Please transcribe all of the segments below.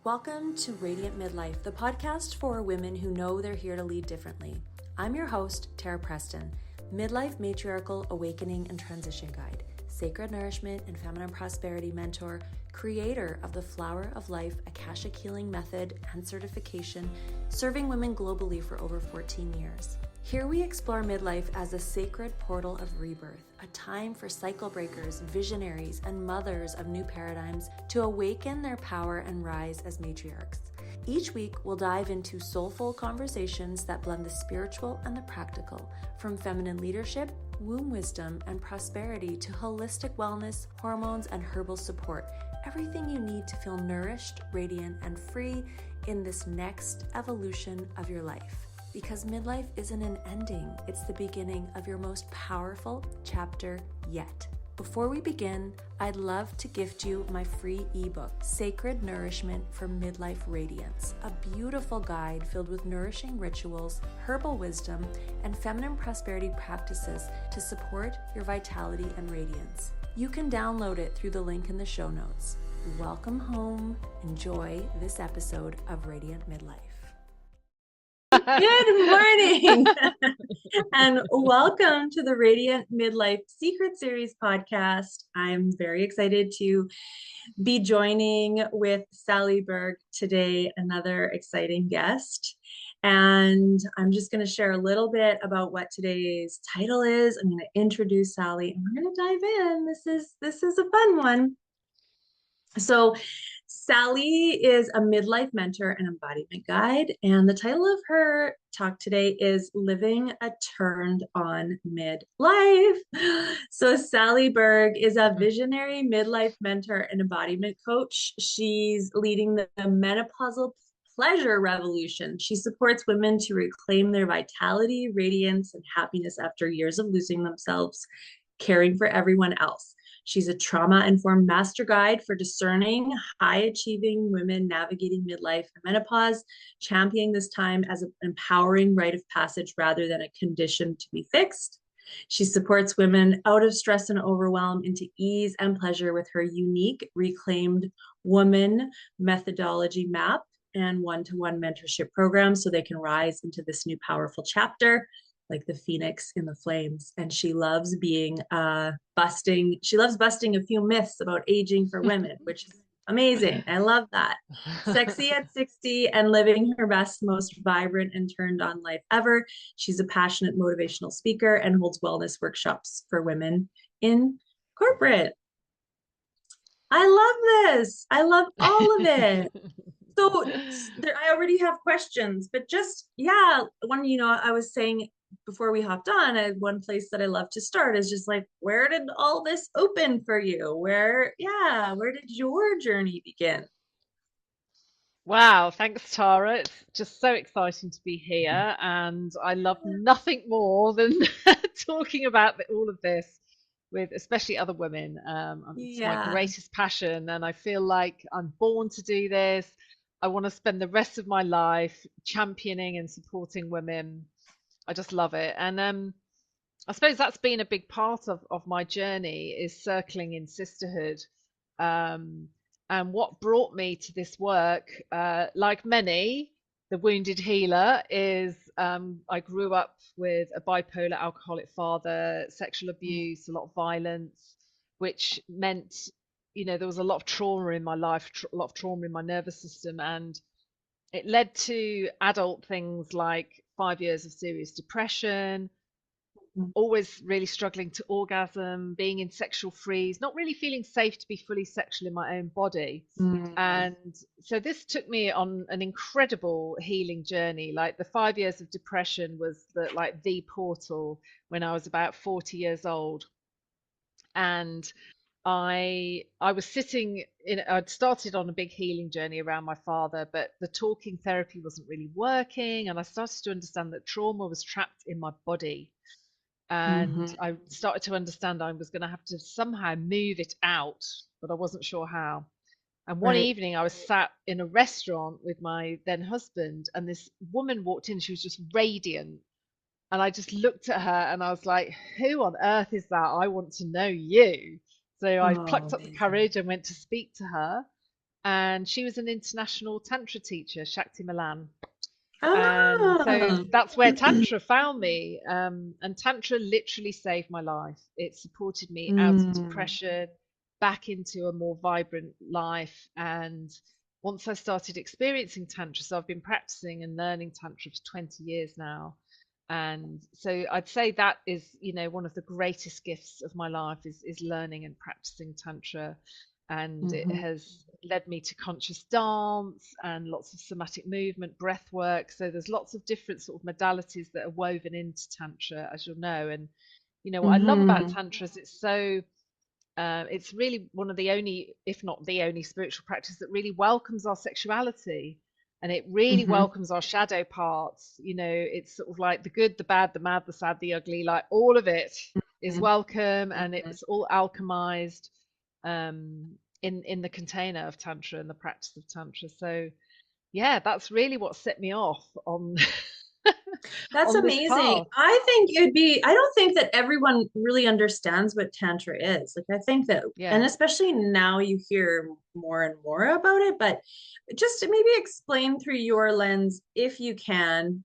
Welcome to Radiant Midlife, the podcast for women who know they're here to lead differently. I'm your host, Tara Preston, midlife matriarchal awakening and transition guide, sacred nourishment and feminine prosperity mentor, creator of the Flower of Life Akashic Healing Method and certification, serving women globally for over 14 years. Here we explore midlife as a sacred portal of rebirth, a time for cycle breakers, visionaries, and mothers of new paradigms to awaken their power and rise as matriarchs. Each week, we'll dive into soulful conversations that blend the spiritual and the practical, from feminine leadership, womb wisdom, and prosperity to holistic wellness, hormones, and herbal support. Everything you need to feel nourished, radiant, and free in this next evolution of your life. Because midlife isn't an ending, it's the beginning of your most powerful chapter yet. Before we begin, I'd love to gift you my free ebook, Sacred Nourishment for Midlife Radiance, a beautiful guide filled with nourishing rituals, herbal wisdom, and feminine prosperity practices to support your vitality and radiance. You can download it through the link in the show notes. Welcome home. Enjoy this episode of Radiant Midlife. Good morning and welcome to the Radiant Midlife Secret Series podcast. I'm very excited to be joining with Sally Berg today, another exciting guest. And I'm just going to share a little bit about what today's title is. I'm going to introduce Sally and we're going to dive in. This is a fun one. So Sally is a midlife mentor and embodiment guide, and the title of her talk today is Living a Turned On Midlife. So Sally Berg is a visionary midlife mentor and embodiment coach. She's leading the menopausal pleasure revolution. She supports women to reclaim their vitality, radiance, and happiness after years of losing themselves, caring for everyone else. She's a trauma-informed master guide for discerning, high-achieving women navigating midlife and menopause, championing this time as an empowering rite of passage rather than a condition to be fixed. She supports women out of stress and overwhelm into ease and pleasure with her unique Reclaimed Woman methodology map and one-to-one mentorship program so they can rise into this new powerful chapter like the phoenix in the flames. And she loves busting a few myths about aging for women, which is amazing. I love that. Sexy at 60 and living her best, most vibrant and turned on life ever. She's a passionate motivational speaker and holds wellness workshops for women in corporate. I love this. I love all of it. So I already have questions, but just, when, I was saying before we hopped on, one place that I love to start is just like, where did all this open for you? Where did your journey begin? Wow, thanks, Tara. It's just so exciting to be here, and I love nothing more than talking about all of this with especially other women. It's my Yeah. greatest passion, and I feel like I'm born to do this. I want to spend the rest of my life championing and supporting women. I just love it. And I suppose that's been a big part of my journey is circling in sisterhood. Um, and what brought me to this work, like many, the wounded healer, is I grew up with a bipolar alcoholic father, sexual abuse, a lot of violence, which meant, there was a lot of trauma in my life, a lot of trauma in my nervous system. And it led to adult things like 5 years of serious depression, always really struggling to orgasm, being in sexual freeze, not really feeling safe to be fully sexual in my own body. And so this took me on an incredible healing journey. Like the 5 years of depression was the portal when I was about 40 years old. And I was sitting in, I'd started on a big healing journey around my father, but the talking therapy wasn't really working. And I started to understand that trauma was trapped in my body. And I started to understand I was going to have to somehow move it out, but I wasn't sure how. And one evening I was sat in a restaurant with my then husband, and this woman walked in. She was just radiant. And I just looked at her and I was like, who on earth is that? I want to know you. So I plucked up the Amazing. courage and went to speak to her. and she was an international Tantra teacher, Shakti Milan. And so Ah. that's where Tantra found me. And Tantra literally saved my life. It supported me out of Mm. depression, back into a more vibrant life. And once I started experiencing Tantra, so I've been practicing and learning Tantra for 20 years now. And so I'd say that is, one of the greatest gifts of my life is learning and practicing Tantra. And it Mhm. has led me to conscious dance and lots of somatic movement, breath work. So there's lots of different sort of modalities that are woven into Tantra, as you'll know. And what I love about Mhm. Tantra is it's really one of the only, if not the only, spiritual practice that really welcomes our sexuality, and it really Mhm. welcomes our shadow parts. It's sort of like the good, the bad, the mad, the sad, the ugly, like all of it is Mhm. welcome, and Mhm. it's all alchemized in the container of Tantra and the practice of Tantra. So yeah, that's really what set me off on That's on this amazing. path. I don't think that everyone really understands what Tantra is. Like, I think that, and Yeah. especially now you hear more and more about it, but just to maybe explain through your lens, if you can,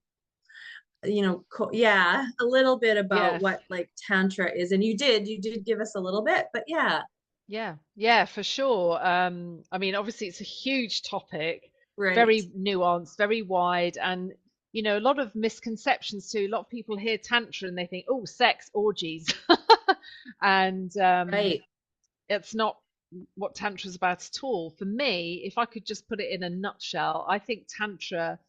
yeah, a little bit about Yes. what like Tantra is. And you did give us a little bit, but yeah, Yeah, yeah, for sure. I mean, obviously, it's a huge topic, right. very nuanced, very wide, and a lot of misconceptions too. A lot of people hear tantra and they think, oh, sex, orgies, and Right. it's not what tantra is about at all. For me, if I could just put it in a nutshell, I think tantra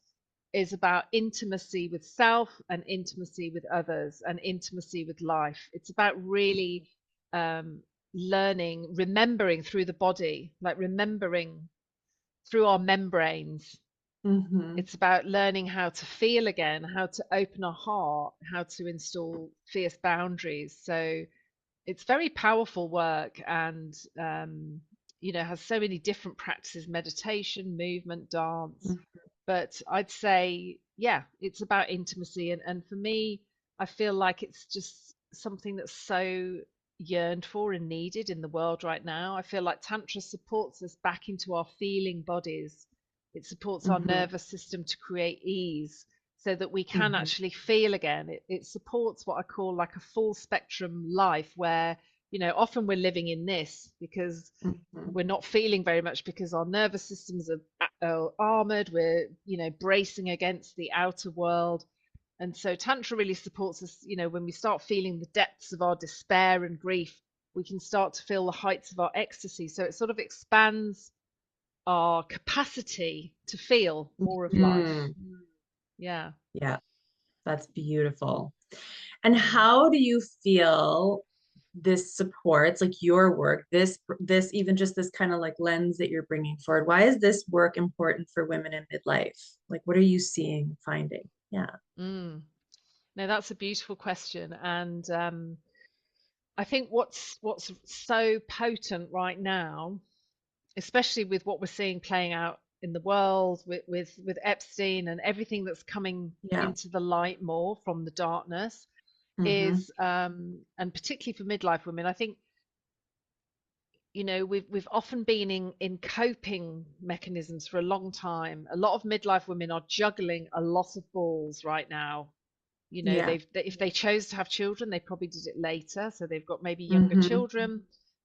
is about intimacy with self and intimacy with others and intimacy with life. It's about really um, learning, remembering through the body, like remembering through our membranes. Hmm. It's about learning how to feel again, how to open our heart, how to install fierce boundaries. So it's very powerful work, and has so many different practices: meditation, movement, dance. But I'd say, yeah, it's about intimacy. And for me, I feel like it's just something that's so yearned for and needed in the world right now. I feel like Tantra supports us back into our feeling bodies. It supports our Hmm. nervous system to create ease so that we can Hmm. actually feel again. It supports what I call like a full spectrum life where, often we're living in this because Hmm. we're not feeling very much because our nervous systems are armored. We're, bracing against the outer world. And so Tantra really supports us, when we start feeling the depths of our despair and grief, we can start to feel the heights of our ecstasy. So it sort of expands our capacity to feel more of life. Hmm. Yeah. Yeah, that's beautiful. And Mm. how do you feel this supports like your work, this even just this kind of like lens that you're bringing forward? Why is this work important for women in midlife? Like, what are you seeing, finding? Yeah. Mm. No, that's a beautiful question. And I think what's so potent right now, especially with what we're seeing playing out in the world with Epstein and everything that's coming Yeah. into the light more from the darkness, Mm-hmm. is and particularly for midlife women, I think we've often been in coping mechanisms for a long time. A lot of midlife women are juggling a lot of balls right now. Yeah. If they chose to have children, they probably did it later, so they've got maybe younger Mm-hmm. children,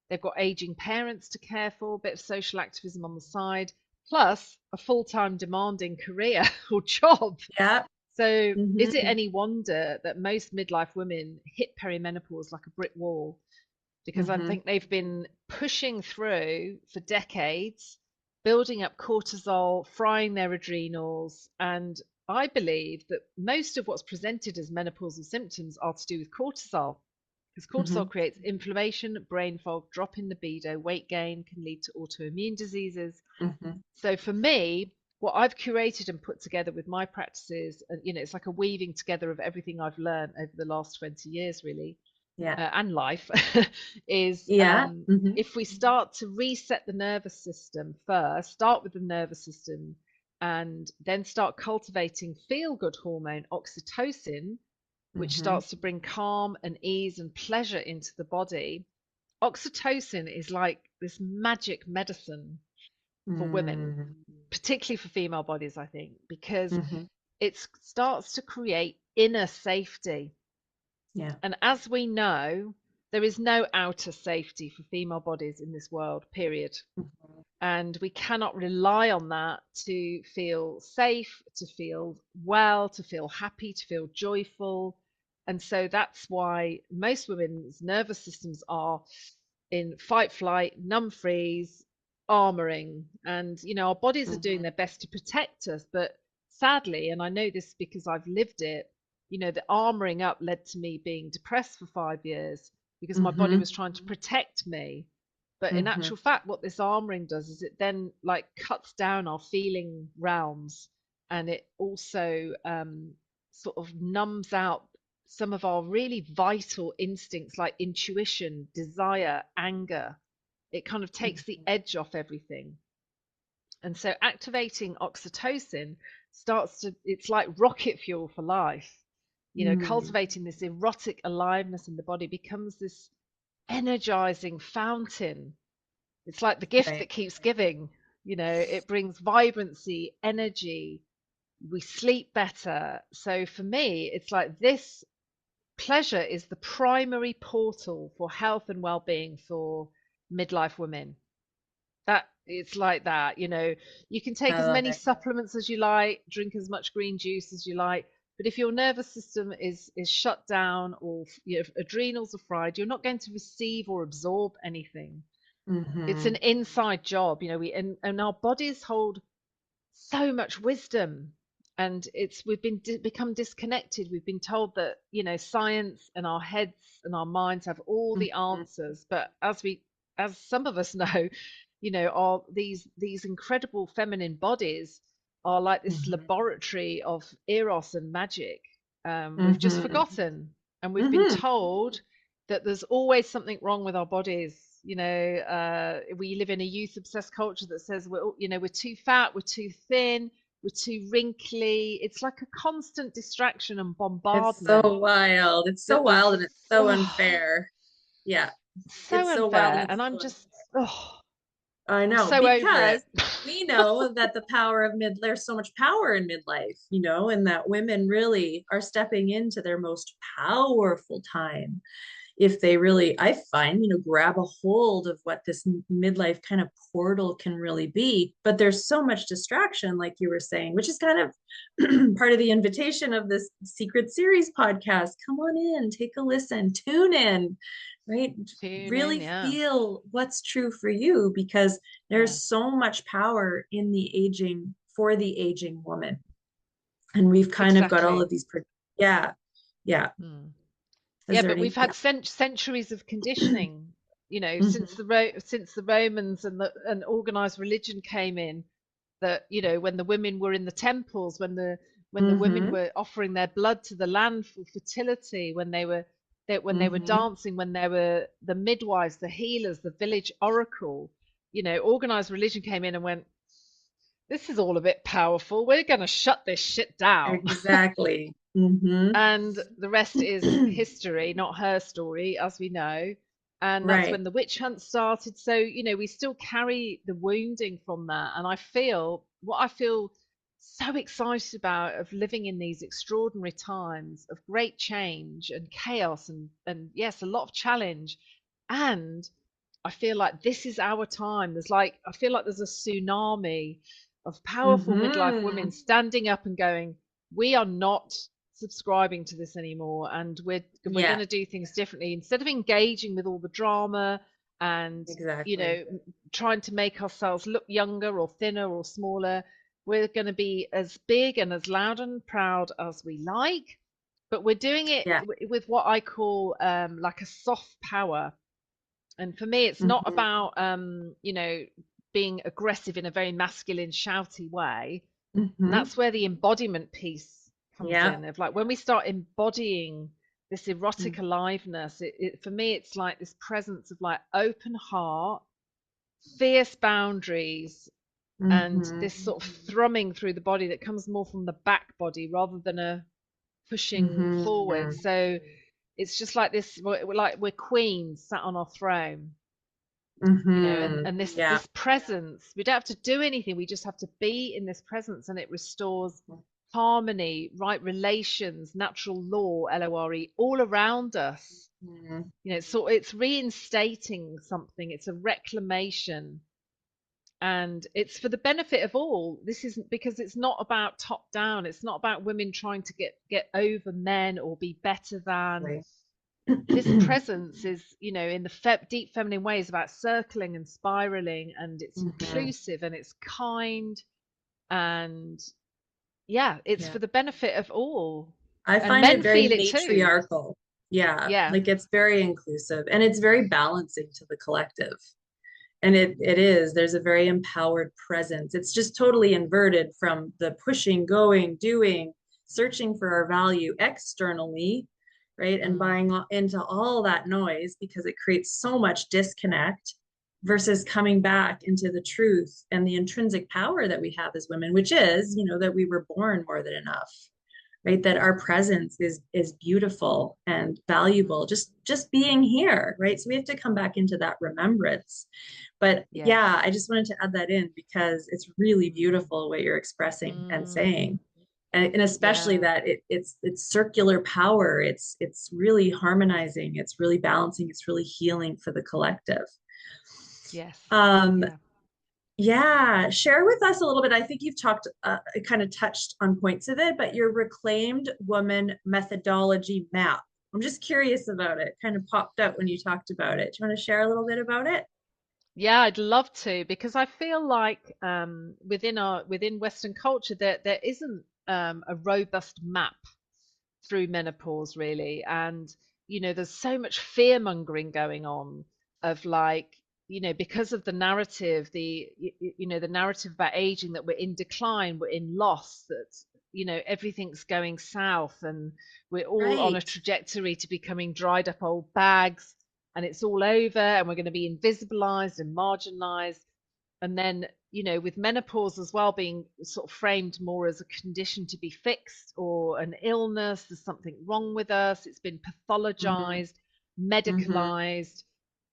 they've got aging parents to care for, a bit of social activism on the side, plus a full-time demanding career or job. Yeah. So is it Mm-hmm. any wonder that most midlife women hit perimenopause like a brick wall? Because I Mm-hmm. think they've been pushing through for decades, building up cortisol, frying their adrenals. And I believe that most of what's presented as menopausal symptoms are to do with cortisol, because Mm-hmm. cortisol creates inflammation, brain fog, drop in libido, weight gain, can lead to autoimmune diseases. Mm-hmm. So for me, what I've curated and put together with my practices, and it's like a weaving together of everything I've learned over the last 20 years, really, Yeah. and life, is Yeah. Mm-hmm. if we start to reset the nervous system first, start with the nervous system, and then start cultivating feel good hormone, oxytocin, which Mm-hmm. starts to bring calm and ease and pleasure into the body. Oxytocin is like this magic medicine for women, Mm-hmm. particularly for female bodies, I think, because Mm-hmm. it starts to create inner safety. Yeah. And as we know, there is no outer safety for female bodies in this world, period. Mm-hmm. And we cannot rely on that to feel safe, to feel well, to feel happy, to feel joyful. And so that's why most women's nervous systems are in fight, flight, numb, freeze, armoring. And, our bodies are doing Mm-hmm. their best to protect us. But sadly, and I know this because I've lived it, the armoring up led to me being depressed for 5 years because my body Mm-hmm. was trying to protect me. But in Mm-hmm. actual fact, what this armoring does is it then like cuts down our feeling realms, and it also sort of numbs out some of our really vital instincts like intuition, desire, anger. It kind of takes the edge off everything. And so activating oxytocin it's like rocket fuel for life. Mm-hmm. Cultivating this erotic aliveness in the body becomes this energizing fountain. It's like the gift Right. that keeps giving. It brings vibrancy, energy. We sleep better. So for me, it's like this pleasure is the primary portal for health and well-being for midlife women. That it's like that, you can take I as love many it. supplements as you like, drink as much green juice as you like, but if your nervous system is shut down, or adrenals are fried, you're not going to receive or absorb anything. It's Mm-hmm. an inside job, and our bodies hold so much wisdom, and we've become disconnected. We've been told that science and our heads and our minds have all the Mm-hmm. answers, but as some of us know, are these incredible feminine bodies are like this Mm-hmm. laboratory of eros and magic. We've just Mm-hmm. forgotten, and we've been Mm-hmm. told that there's always something wrong with our bodies. We live in a youth obsessed culture that says we're too fat, we're too thin, we're too wrinkly. It's like a constant distraction and It's so bombardment wild. It's so that is wild and it's so oh, unfair. Yeah. so It's so wild and unfair. it's And so unfair. I I am know so over it. because we know that the power of there's so much power in midlife, and that women really are stepping into their most powerful time if they really, I find, grab a hold of what this midlife kind of portal can really be. But there's so much distraction, like you were saying, which is kind of part of the invitation of this secret series podcast. Come on in, take a listen, tune in, right? Tune in, Really yeah. feel what's true for you because Yeah, there's so much power in the aging for the aging woman. And we've kind of got all exactly. of these, yeah, yeah. Hmm. Is Yeah, there but we've any, had yeah. centuries of conditioning, since Mm-hmm. the Romans and organized religion came in. That when the women were in the temples, when the women Mm-hmm. were offering their blood to the land for fertility, when they were Mm-hmm. dancing, when they were the midwives, the healers, the village oracle. Organized religion came in and went, this is all a bit powerful. We're going to shut this shit down. Exactly. Mm-hmm. And the rest is history, not her story, as we know. And that's Right. when the witch hunt started. So, we still carry the wounding from that. And I feel so excited about of living in these extraordinary times of great change and chaos and yes, a lot of challenge. And I feel like this is our time. I feel like there's a tsunami of powerful midlife Mm-hmm. women standing up and going, we are not subscribing to this anymore, and we're going Yeah, to do things differently instead of engaging with all the drama and you exactly. know trying to make ourselves look younger or thinner or smaller. We're going to be as big and as loud and proud as we like, but we're doing it Yeah. with what I call like a soft power. And for me, it's not Mm-hmm. about being aggressive in a very masculine, shouty way. And Mm-hmm. that's where the embodiment piece comes Yeah. in. Of like when we start embodying this erotic Mm-hmm. aliveness, for me, it's like this presence of like open heart, fierce boundaries, and Mm-hmm. this sort of thrumming through the body that comes more from the back body rather than a pushing forward. Mm-hmm. So it's just like this, like we're queens sat on our throne. And Hmm. Yeah. this presence, we don't have to do anything, we just have to be in this presence, and it restores harmony, right relations, natural law, LORE, all around us. Mhm. So it's reinstating something, it's a reclamation, and it's for the benefit of all. This isn't, because it's not about top down, it's not about women trying to get over men or be better than. Right. This presence is, in the deep feminine way, is about circling and spiraling, and it's Hmm. inclusive and it's kind, and yeah, it's Yeah. for the benefit of all. I And find it men very feel it too. matriarchal. Yeah. Yeah. Like it's very inclusive and it's very balancing to the collective. And it is, there's a very empowered presence. It's just totally inverted from the pushing, going, doing, searching for our value externally, right? And Mm, buying into all that noise because it creates so much disconnect versus coming back into the truth and the intrinsic power that we have as women, which is, that we were born more than enough, right? That our presence is beautiful and valuable, mm, just being here, right? So we have to come back into that remembrance. But yes. yeah, I just wanted to add that in because it's really Mm, beautiful what you're expressing and mm, saying. And especially yeah. that it's circular power. It's really harmonizing, it's really balancing, it's really healing for the collective. Yes. Um, Yeah. yeah, share with us a little bit. I think you've talked, kind of touched on points of it, but your reclaimed woman methodology map. I'm just curious about it. Kind of popped up when you talked about it. Do you want to share a little bit about it? Yeah, I'd love to, because I feel like within Western culture there isn't a robust map through menopause really, and there's so much fear mongering going on, of like, because of the narrative, the narrative about aging, that we're in decline, we're in loss, that everything's going south, and we're all on a Right. trajectory to becoming dried up old bags, and it's all over, and we're going to be invisibilized and marginalized. And then, with menopause as well being sort of framed more as a condition to be fixed, or an illness, there's something wrong with us, it's been Hmm. pathologized, Hmm. medicalized.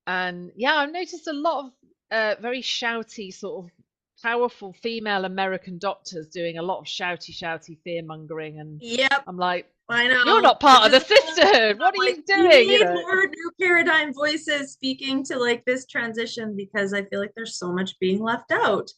And yeah, I've noticed a lot of very shouty, sort of powerful female American doctors doing a lot of shouty fear mongering. And Yep, I'm like, I you're know. not The part of the visible voices. sisterhood. What are I'm like, you we doing? need more new paradigm voices speaking to like this transition because I feel like there's so much being left out.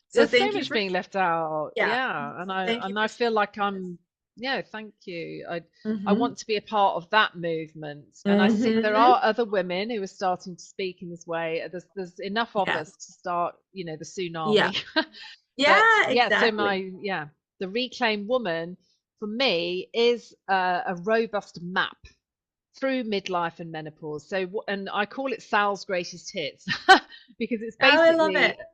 So There's so thank you much for, being left out. yeah. Yeah. And So I thank you and for I feel speaking like to this. I'm, yeah, thank you. I Hmm. want to be a part of that movement. And I see there Hmm. are other women who are starting to speak in this way. There's enough of Yeah. us to start, the Yeah. tsunami. But Yeah, yeah, so exactly. the reclaimed woman for me is a robust map through midlife and menopause. So, and I call it Sal's greatest hits, because it's Oh, I love it. basically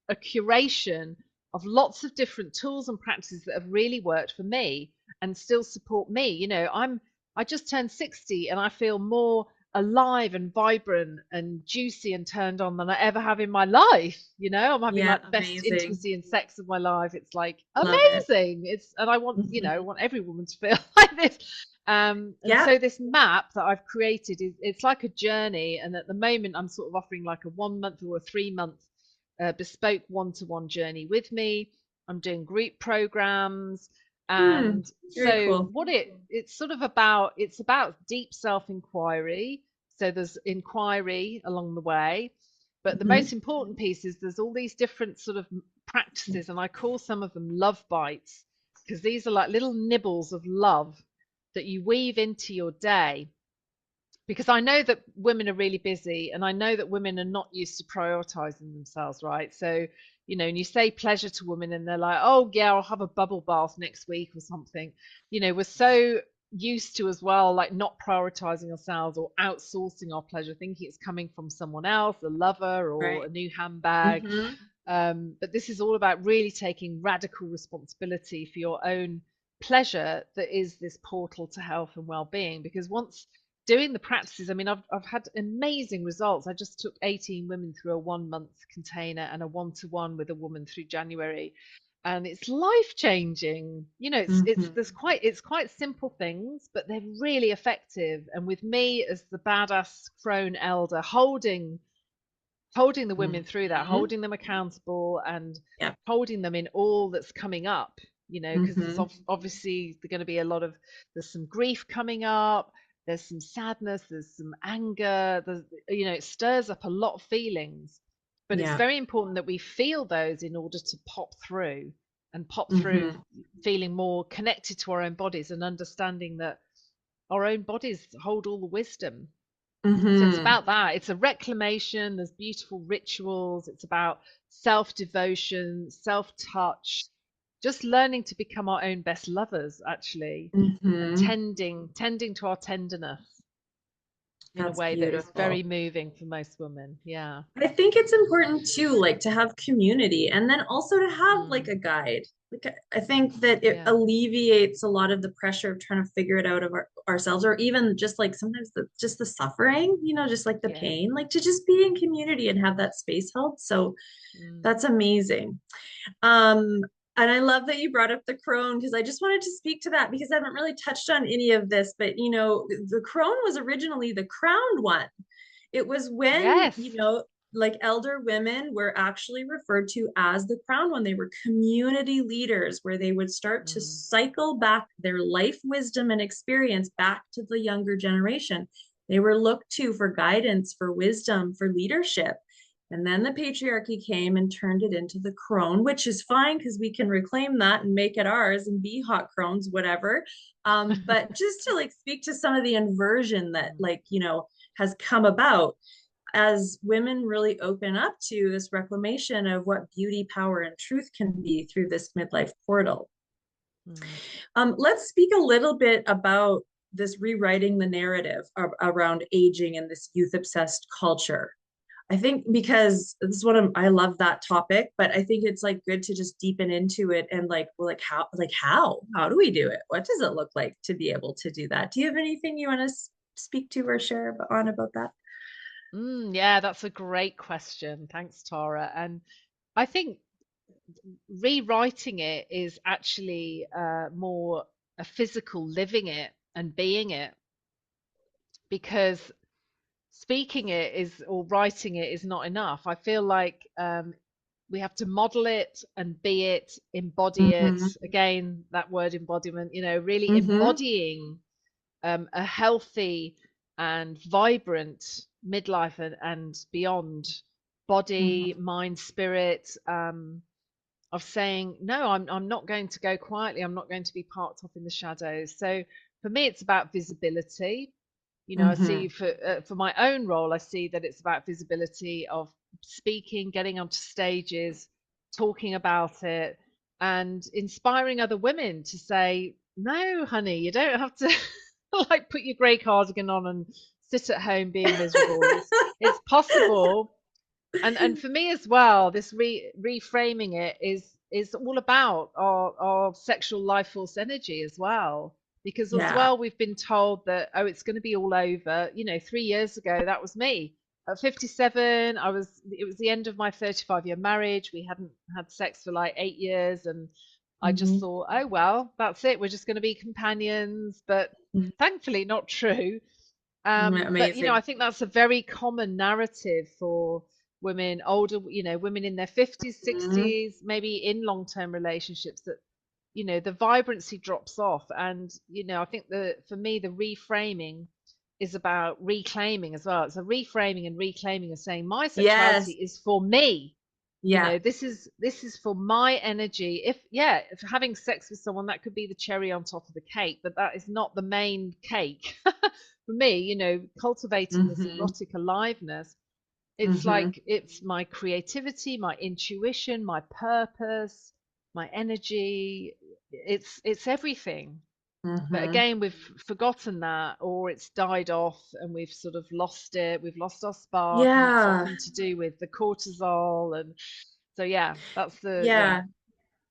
a curation of lots of different tools and practices that have really worked for me and still support me. I just turned 60, and I feel more alive and vibrant and juicy and turned on than I ever have in my life. I'm having Yeah, like the best amazing. intimacy and sex of my life. It's like Love it. amazing. And I Hmm. want every woman to feel like this. And Yeah. so this map that I've created it's like a journey. And at the moment, I'm sort of offering like a 1 month or a 3 month bespoke one-to-one journey with me. I'm doing group programs. Hmm. And Very so cool. it's about deep self-inquiry. So there's inquiry along the way. But the Hmm. most important piece is there's all these different sort of practices, and I call some of them love bites, because these are like little nibbles of love that you weave into your day, because I know that women are really busy, and I know that women are not used to prioritizing themselves, right? So, and you say pleasure to women and they're like, oh, yeah, I'll have a bubble bath next week or something. We're so used to as well, like not prioritizing ourselves or outsourcing our pleasure, thinking it's coming from someone else, a lover or a Right. new handbag. Hmm. But this is all about really taking radical responsibility for your own pleasure, that is this portal to health and well-being. Because once doing the practices, I mean, I've had amazing results. I just took 18 women through a 1 month container and a one-to-one with a woman through January, and it's life changing. It's Hmm. there's quite it's quite simple things, but they're really effective. And with me as the badass crone elder holding holding the women through that, Mhm. holding them accountable, and Yeah. holding them in all that's coming up, because there's Hmm. obviously going to be a lot of, there's some grief coming up, there's some sadness, there's some anger, it stirs up a lot of feelings. But it's Yeah. very important that we feel those in order to pop through Hmm. feeling more connected to our own bodies and understanding that our own bodies hold all the wisdom. So it's Hmm. about that. It's a reclamation. There's beautiful rituals. It's about self devotion, self touch, just learning to become our own best lovers, actually, and Hmm. tending to our tenderness in a That's way that is beautiful. very moving for most women. Yeah. I think it's important too, like to have community and then also to have like Mm, a guide. Like I think that it yeah. alleviates a lot of the pressure of trying to figure it out of ourselves, or even just like sometimes just the suffering, just like the Yeah. pain, like to just be in community and have that space held. So Mm. that's amazing. Um, and I love that you brought up the crone because I just wanted to speak to that because I haven't really touched on any of this, but the crone was originally the crowned one. It was when, Yes. like elder women were actually referred to as the crown when they were community leaders, where they would start to Mm. cycle back their life wisdom and experience back to the younger generation. They were looked to for guidance, for wisdom, for leadership. And then the patriarchy came and turned it into the crone, which is fine because we can reclaim that and make it ours and be hot crones, whatever. But just to like speak to some of the inversion that Mm. like, has come about as women really open up to this reclamation of what beauty, power, and truth can be through this midlife portal. Mm. Let's speak a little bit about this rewriting the narrative around aging in this youth obsessed culture. I think because this is I love that topic, but I think it's like good to just deepen into it and like, well, how do we do it? What does it look like to be able to do that? Do you have anything you want to speak to or share on about that? Yeah, that's a great question. Thanks, Tara. And I think rewriting it is actually more a physical living it and being it, because speaking it is, or writing it is not enough. I feel like we have to model it and be it, embody it. Mm-hmm. Again, that word embodiment, really Mm-hmm. embodying a healthy and vibrant midlife and beyond, body, Mm-hmm. mind, spirit. Of saying, no, I'm not going to go quietly. I'm not going to be parked off in the shadows. So for me, it's about visibility. I see Mm-hmm. for my own role, I see that it's about visibility of speaking, getting onto stages, talking about it, and inspiring other women to say, no, honey, you don't have to like put your grey cardigan on and sit at home being miserable. It's possible. And for me as well, this reframing it is all about our sexual life force energy as well, because as Yeah. well we've been told that, oh, it's going to be all over. 3 years ago that was me at 57. It was the end of my 35-year marriage. We hadn't had sex for like 8 years, and I just Mm-hmm. thought, oh well, that's it, we're just going to be companions. But thankfully not true. But I Amazing. think that's a very common narrative for women, older, women in their 50s, Mm-hmm. 60s, maybe in long-term relationships, that the vibrancy drops off. And I think for me, the reframing is about reclaiming as well. It's a reframing and reclaiming of saying, my sexuality Yes. is for me. Yeah. This is for my energy. If having sex with someone, that could be the cherry on top of the cake, but that is not the main cake. For me, cultivating this Mm-hmm. erotic aliveness, it's Mm-hmm. like it's my creativity, my intuition, my purpose, my energy. It's everything. But Mm-hmm. again, we've forgotten that, or it's died off and we've sort of lost it. We've lost our spark, and that's Yeah. often to do with the cortisol. And so, yeah, that's yeah. Yeah.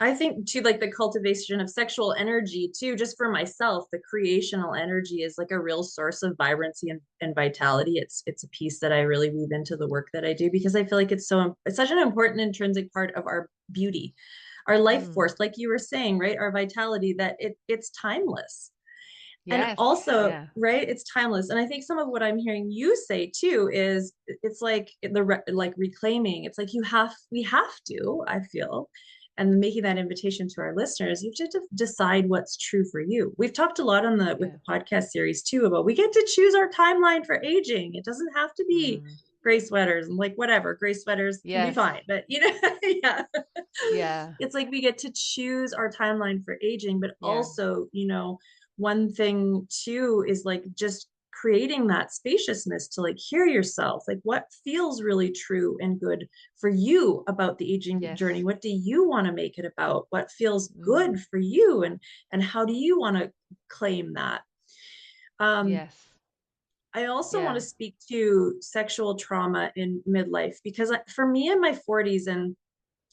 I think too, like the cultivation of sexual energy too, just for myself, the creational energy is like a real source of vibrancy and vitality. It's a piece that I really weave into the work that I do because I feel like it's such an important intrinsic part of our beauty, our life Mm, force, like you were saying, right? Our vitality, that it's timeless. And Yes. also, Yeah. right, it's timeless. And I think some of what I'm hearing you say too is it's like like reclaiming. It's like we have to, I feel, and making that invitation to our listeners, you have to decide what's true for you. We've talked a lot on the with Yeah. the podcast series too about we get to choose our timeline for aging. It doesn't have to be Mm. gray sweaters and like whatever. Gray sweaters can be Yes. fine, but yeah. Yeah. It's like we get to choose our timeline for aging, but Yeah. also, one thing too is like just creating that spaciousness to like hear yourself, like what feels really true and good for you about the aging Yes. journey. What do you want to make it about? What feels Mm. good for you, and how do you want to claim that? um Yes. I also want Yeah. to speak to sexual trauma in midlife because for me in my 40s, and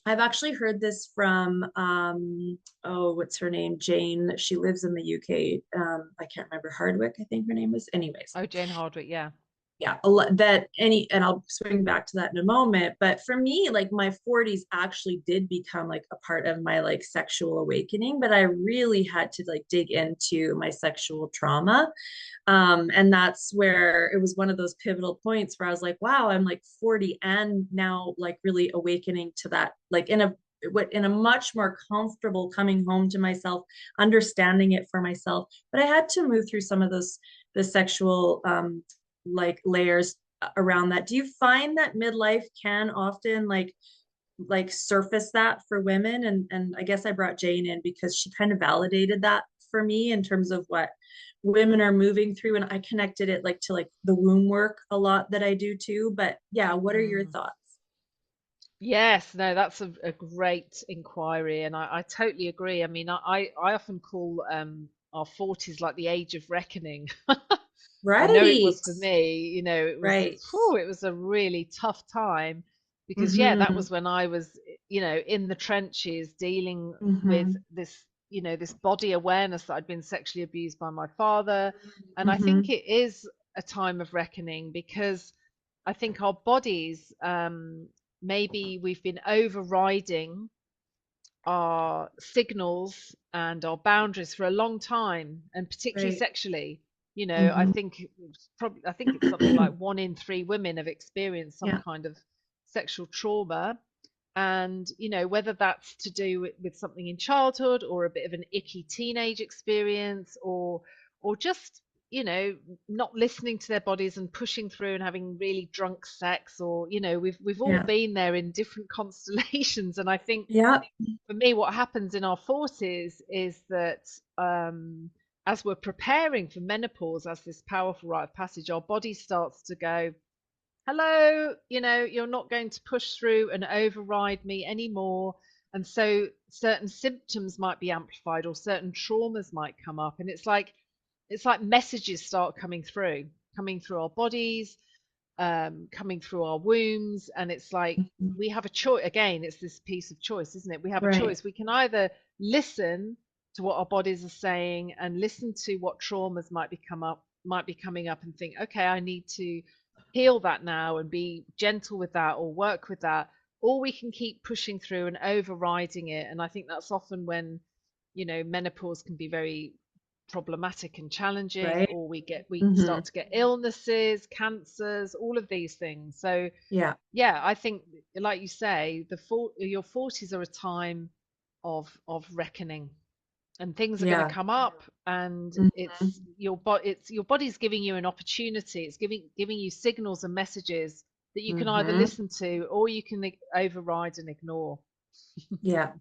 I've actually heard this from oh, what's her name? Jane. She lives in the UK. I can't remember, Hardwick, I think her name was. Anyways, Oh, Jane Hardwick. Yeah. yeah, a lot that any, and I'll swing back to that in a moment. But for me, like my 40s actually did become like a part of my like sexual awakening, but I really had to like dig into my sexual trauma. And that's where it was one of those pivotal points where I was like, wow, I'm like 40 and now like really awakening to that, like in a much more comfortable coming home to myself, understanding it for myself. But I had to move through some of the sexual like layers around that. Do you find that midlife can often like surface that for women? And I guess I brought Jane in because she kind of validated that for me in terms of what women are moving through, and I connected it like to like the womb work a lot that I do too. But yeah, what are your Mm. thoughts? Yes, no, that's a great inquiry, and I totally agree. I mean, I often call our 40s like the age of reckoning. I know it Right. was for me, Right. it was a really tough time because yeah, that Mm-hmm. was when I was, in the trenches dealing with Mm-hmm. this, this body awareness that I'd been sexually abused by my father. And I think Mm-hmm. it is a time of reckoning because I think our bodies, maybe we've been overriding our signals and our boundaries for a long time, and particularly Right. sexually. I Mm-hmm. think I think it's something like 1 in 3 women have experienced some Yeah. kind of sexual trauma. And whether that's to do with something in childhood or a bit of an icky teenage experience, or just not listening to their bodies and pushing through and having really drunk sex, or we've all Yeah. been there in different constellations. And I think Yeah. for me, what happens in our 40s is that, as we're preparing for menopause, as this powerful rite of passage, our body starts to go, hello, you're not going to push through and override me anymore. And so certain symptoms might be amplified, or certain traumas might come up. And it's like messages start coming through our bodies, coming through our wombs. And it's like Mhm. we have a choice. Again, it's this piece of choice, isn't it? We have a Right. choice. We can either listen to what our bodies are saying and listen to what traumas might be coming up, and think, okay, I need to heal that now and be gentle with that or work with that. Or we can keep pushing through and overriding it. And I think that's often when menopause can be very problematic and challenging, Right. or we Mm-hmm. start to get illnesses, cancers, all of these things. So Yeah. yeah, I think, like you say, your 40s are a time of reckoning, and things are going to Yeah. come up. And Mm-hmm. it's your body's giving you an opportunity. It's giving you signals and messages that you can either Mm-hmm. listen to, or you can override and ignore. Yeah.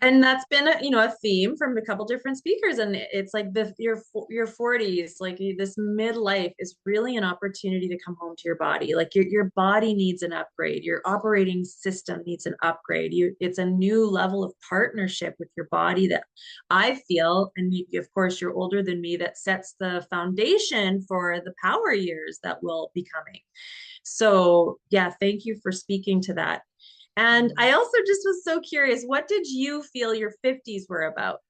And that's been a theme from a couple different speakers, and it's like your 40s, like this midlife is really an opportunity to come home to your body. Like your body needs an upgrade, your operating system needs an upgrade. It's a new level of partnership with your body that I feel, and of course you're older than me, that sets the foundation for the power years that will be coming. So yeah, thank you for speaking to that. And Mm. I also just was so curious, what did you feel your 50s were about?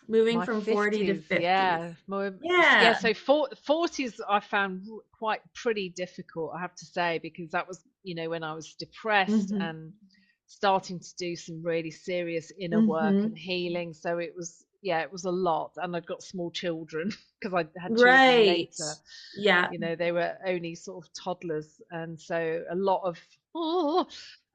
Moving My from 40 to 50s, 50s. yeah. Yeah, Yeah. so 40s I found quite pretty difficult, I have to say, because that was, when I was depressed Mm-hmm. and starting to do some really serious inner work Mm-hmm. and healing. So it was yeah, it was a lot. And I'd got small children because I had children Right. later. Yeah. They were only sort of toddlers, and so a lot of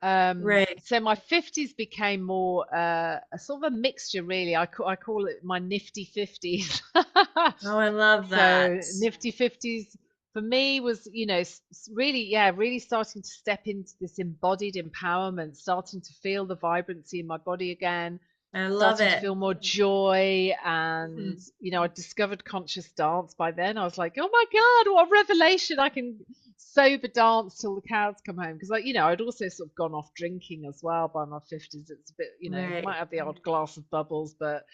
Right. so my 50s became more a sort of a mixture, really. I call it my nifty 50s. Oh, I love that. So nifty 50s for me was, really, yeah, really starting to step into this embodied empowerment, starting to feel the vibrancy in my body again, I love starting to it. feel more joy. And, Mhm. I discovered conscious dance by then. I was like, oh my God, what a revelation. I can sober dance till the cows come home. Because, I'd also sort of gone off drinking as well by my 50s. It's a bit, Right. might have the odd glass of bubbles, but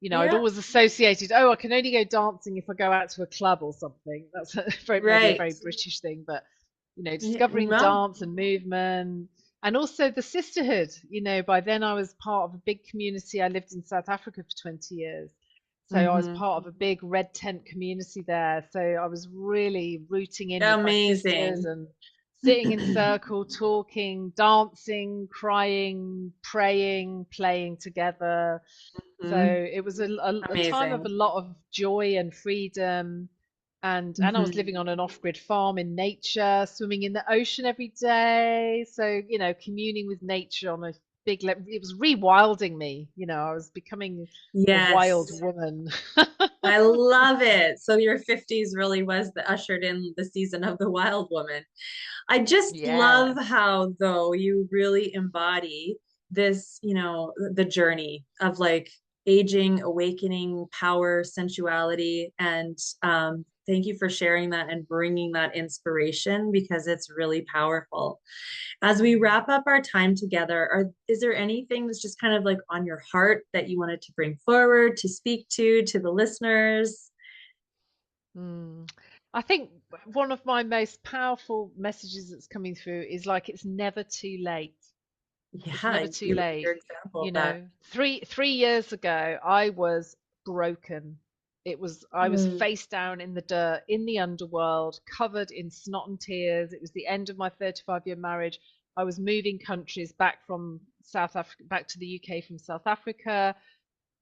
I'd Yep. always associated, oh, I can only go dancing if I go out to a club or something. That's maybe a Right. very British thing, but Yeah. discovering Well. dance and movement, and also the sisterhood. By then I was part of a big community. I lived in South Africa for 20 years. So I was Hmm. part of a big red tent community there. So I was really rooting in with my sisters Amazing. and sitting in circle, talking, dancing, crying, praying, playing together. So Hmm. it was a time of a Amazing. lot of joy and freedom. And I was Hmm. living on an off-grid farm in nature, swimming in the ocean every day. So, communing with nature on a big level. It was rewilding me. I was becoming a wild Yes. woman. I love it. So your 50s really was the ushered in the season of the wild woman. I just Yeah. love how, though, you really embody this, the journey of like aging, awakening, power, sensuality. And thank you for sharing that and bringing that inspiration because it's really powerful. As we Mm. wrap up our time together, is there anything that's just kind of like on your heart that you wanted to bring forward, to speak to the listeners? Mm. I think one of my most powerful messages that's coming through is like it's never too late. It's Yeah, never too your late. example of that. 3 years ago, I was broken. I was Mm. face down in the dirt, in the underworld, covered in snot and tears. It was the end of my 35-year marriage. I was moving countries back from South Africa, back to the UK from South Africa.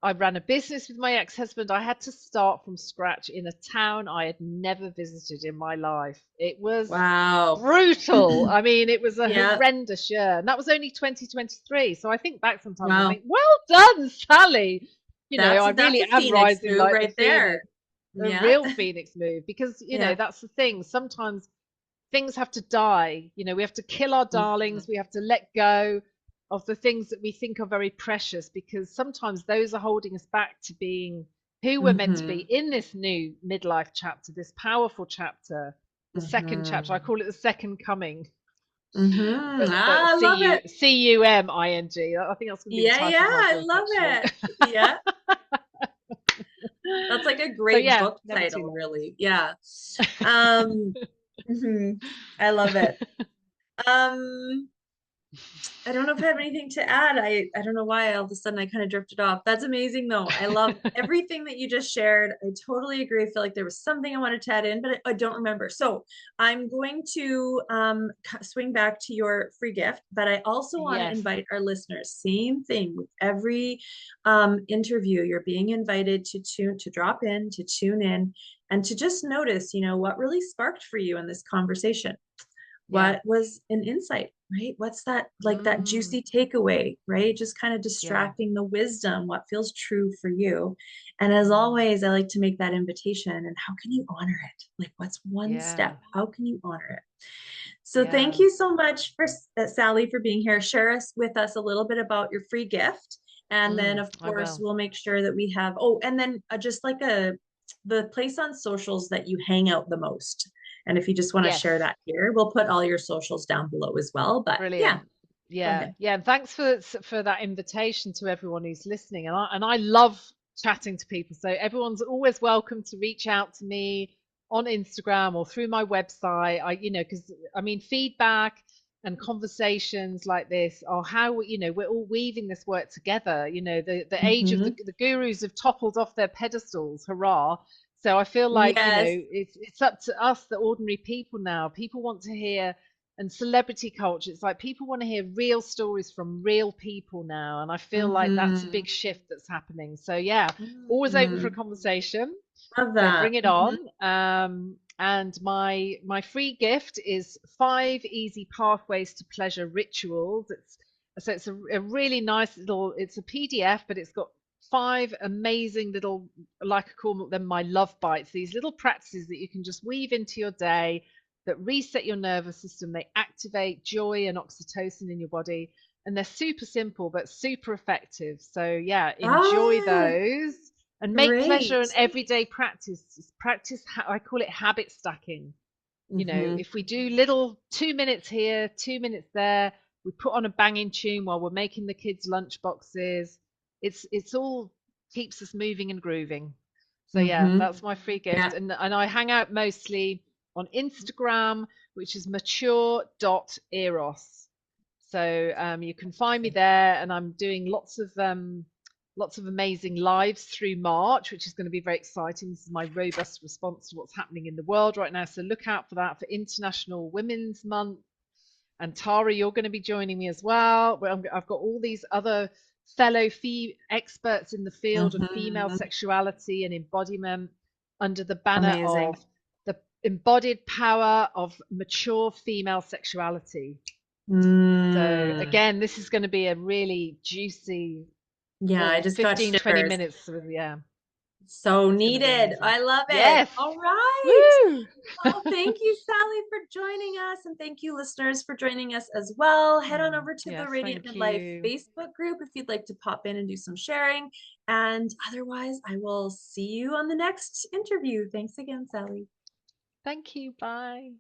I ran a business with my ex-husband. I had to start from scratch in a town I had never visited in my life. It was Wow. brutal. I mean, it was a Yeah. horrendous year. And that was only 2023. So I think back sometimes and Wow. think, well done, Sally. I That's really a am Phoenix rising move like the right there. phoenix, a Yeah. real phoenix move, because, Yeah. that's the thing. Sometimes things have to die. We have to kill our Mhm. darlings. We have to let go of the things that we think are very precious, because sometimes those are holding us back to being who we're meant to be Mhm. in this new midlife chapter, this powerful chapter, the second chapter. I Mhm. call it the second coming. Mhm. But Ah, I love it. CUMING. I think that's going to be the Yeah, title yeah, of my I book, love actually. it. Yeah. That's like a So great yeah, book never too title, late. really. Yeah. Um, mhm. I love it. Um, I don't know if I have anything to add. I don't know why all of a sudden I kind of drifted off. That's amazing though. I love everything that you just shared. I totally agree. I feel like there was something I wanted to add in, but I don't remember. So I'm going to swing back to your free gift, but I also want to Yes. invite our listeners. Same thing with every interview. You're being invited to drop in, to tune in, and to just notice, what really sparked for you in this conversation. Yeah. What was an insight, right? What's that, like that Mm, juicy takeaway, right? Just kind of yeah. distracting the wisdom, what feels true for you. And as Mm, always, I like to make that invitation. And how can you honor it? Like, what's one yeah. step? How can you honor it? So, thank Yeah. you so much for Sally for being here. Share us with us a little bit about your free gift. And then, of I course, will. we'll make sure that we have, oh, and then just like the place on socials that you hang out the most. And if you just want to share Yes. that here, we'll put all your socials down below as well. But yeah, Brilliant. go Yeah. ahead. Yeah. And thanks for that invitation to everyone who's listening. And I love chatting to people. So everyone's always welcome to reach out to me on Instagram or through my website. Because I mean, feedback and conversations like this are how we're all weaving this work together. The age of Mhm. the gurus have toppled off their pedestals. Hurrah. So I feel like, Yes. it's up to us, the ordinary people now. People want to hear and celebrity culture. It's like people want to hear real stories from real people now. And I feel like that's a Mm-hmm. big shift that's happening. So, yeah, always open for a conversation. Love So that. bring it Mm-hmm. on. And my free gift is 5 easy pathways to pleasure rituals. It's a really nice little. It's a PDF, but it's got 5 amazing little, like I call them, my love bites. These little practices that you can just weave into your day that reset your nervous system. They activate joy and oxytocin in your body, and they're super simple but super effective. So yeah, enjoy Ah, those and make pleasure great. an everyday practice. Practice, I call it habit stacking. Mm-hmm. If we do little 2 minutes here, 2 minutes there, we put on a banging tune while we're making the kids' lunch boxes. It's all keeps us moving and grooving. So yeah, Mm-hmm. that's my free gift. Yeah. And I hang out mostly on Instagram, which is mature.eros. So you can find me there, and I'm doing lots of amazing lives through March, which is going to be very exciting. This is my robust response to what's happening in the world right now. So look out for that for International Women's Month. And Tara, you're going to be joining me as well. I've got all these other fellow experts in the field of female Mm-hmm. sexuality and embodiment under the banner Amazing. of the embodied power of mature female sexuality. So Mm. again, this is going to be a really juicy Yeah, I just got 15, 20 shivers. minutes. Yeah, So it's going to be needed. amazing. I love it. Yes. All right. Woo! Well, thank you, Sally, for joining us. And thank you, listeners, for joining us as well. Head on over to the Yes, Radiant thank Midlife you. Facebook group if you'd like to pop in and do some sharing. And otherwise, I will see you on the next interview. Thanks again, Sally. Thank you. Bye.